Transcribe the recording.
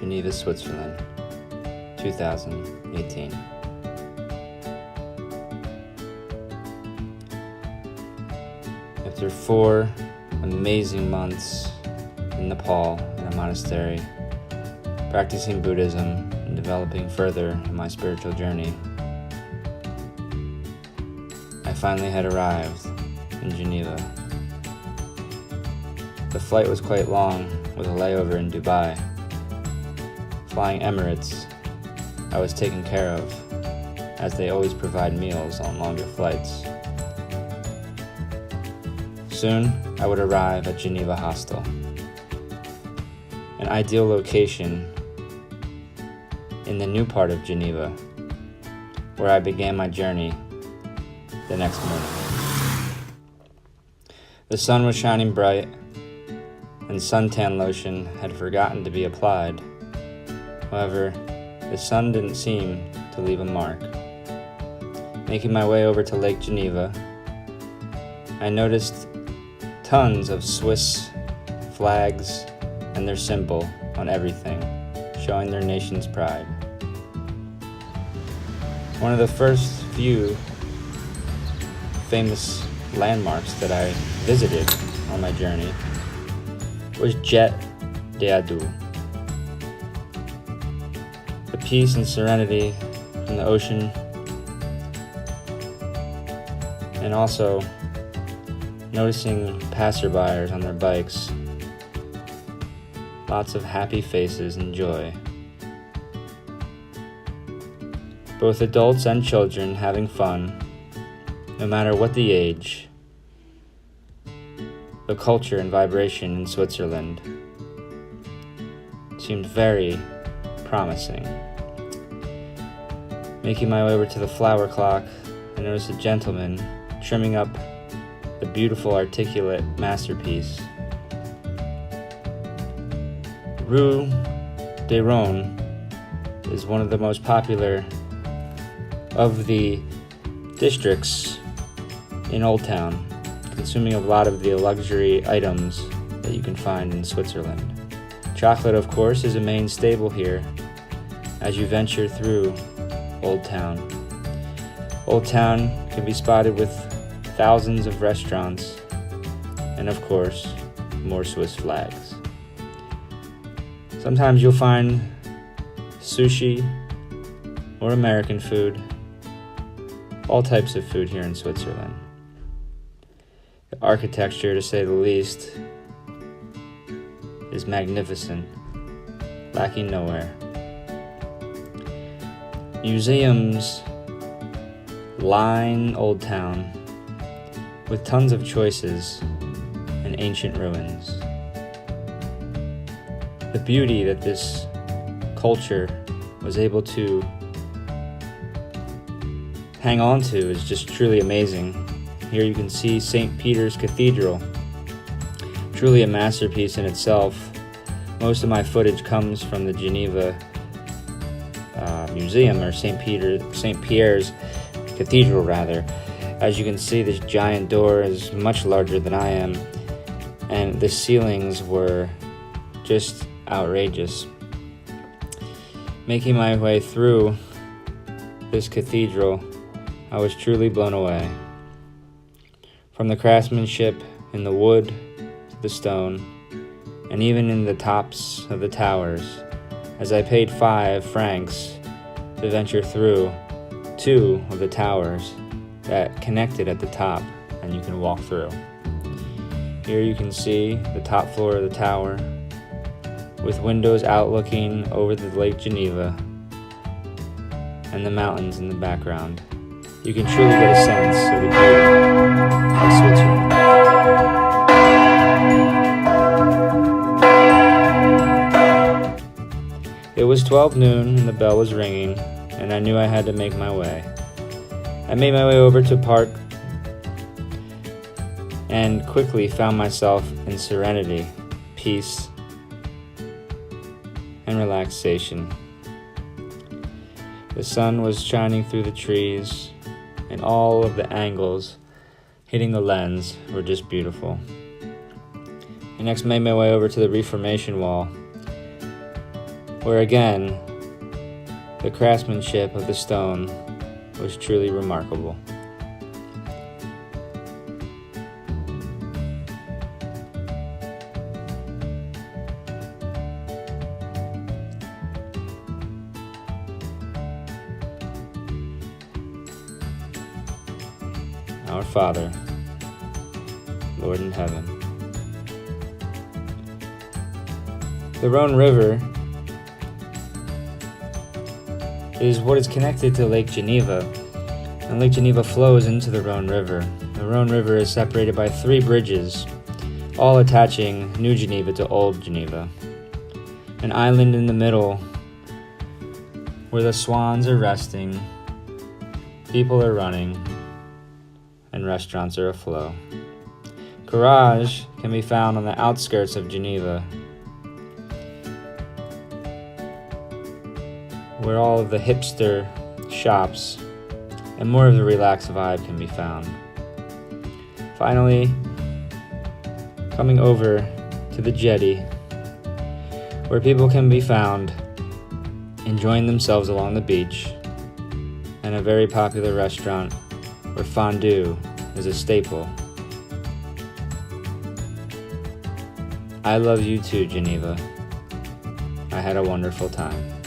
Geneva, Switzerland, 2018. After 4 amazing months in Nepal in a monastery, practicing Buddhism and developing further in my spiritual journey, I finally had arrived in Geneva. The flight was quite long, with a layover in Dubai. Flying Emirates, I was taken care of, as they always provide meals on longer flights. Soon, I would arrive at Geneva Hostel, an ideal location in the new part of Geneva, where I began my journey the next morning. The sun was shining bright, and suntan lotion had forgotten to be applied. However, the sun didn't seem to leave a mark. Making my way over to Lake Geneva, I noticed tons of Swiss flags and their symbol on everything, showing their nation's pride. One of the first few famous landmarks that I visited on my journey was Jet d'Adieu. The peace and serenity from the ocean, and also noticing passerbyers on their bikes, lots of happy faces and joy. Both adults and children having fun, no matter what the age. The culture and vibration in Switzerland seemed very promising. Making my way over to the flower clock, I noticed a gentleman trimming up the beautiful articulate masterpiece. Rue de Rhône is one of the most popular of the districts in Old Town, consuming a lot of the luxury items that you can find in Switzerland. Chocolate, of course, is a main staple here as you venture through Old Town. Old Town can be spotted with thousands of restaurants and, of course, more Swiss flags. Sometimes you'll find sushi or American food, all types of food here in Switzerland. The architecture, to say the least, is magnificent, lacking nowhere. Museums line Old Town with tons of choices and ancient ruins. The beauty that this culture was able to hang on to is just truly amazing. Here you can see St. Peter's Cathedral, truly a masterpiece in itself. Most of my footage comes from the Geneva Museum, or St. Pierre's Cathedral rather. As you can see, this giant door is much larger than I am, and the ceilings were just outrageous. Making my way through this cathedral, I was truly blown away. From the craftsmanship in the wood to the stone, and even in the tops of the towers, as I paid 5 francs to venture through 2 of the towers that connected at the top, and you can walk through. Here you can see the top floor of the tower with windows outlooking over the Lake Geneva and the mountains in the background. You can truly get a sense of the beauty of Switzerland. It was 12 noon and the bell was ringing, and I knew I had to make my way. I made my way over to park and quickly found myself in serenity, peace, and relaxation. The sun was shining through the trees, and all of the angles hitting the lens were just beautiful. I next made my way over to the Reformation Wall, where again, the craftsmanship of the stone was truly remarkable. Our Father, Lord in heaven. The Rhone River is what is connected to Lake Geneva, and Lake Geneva flows into the Rhone River. The Rhone River is separated by 3 bridges, all attaching New Geneva to Old Geneva. An island in the middle where the swans are resting, people are running, and restaurants are afloat. Garage can be found on the outskirts of Geneva, where all of the hipster shops and more of the relaxed vibe can be found. Finally, coming over to the jetty, where people can be found enjoying themselves along the beach, and a very popular restaurant where fondue is a staple. I love you too, Geneva. I had a wonderful time.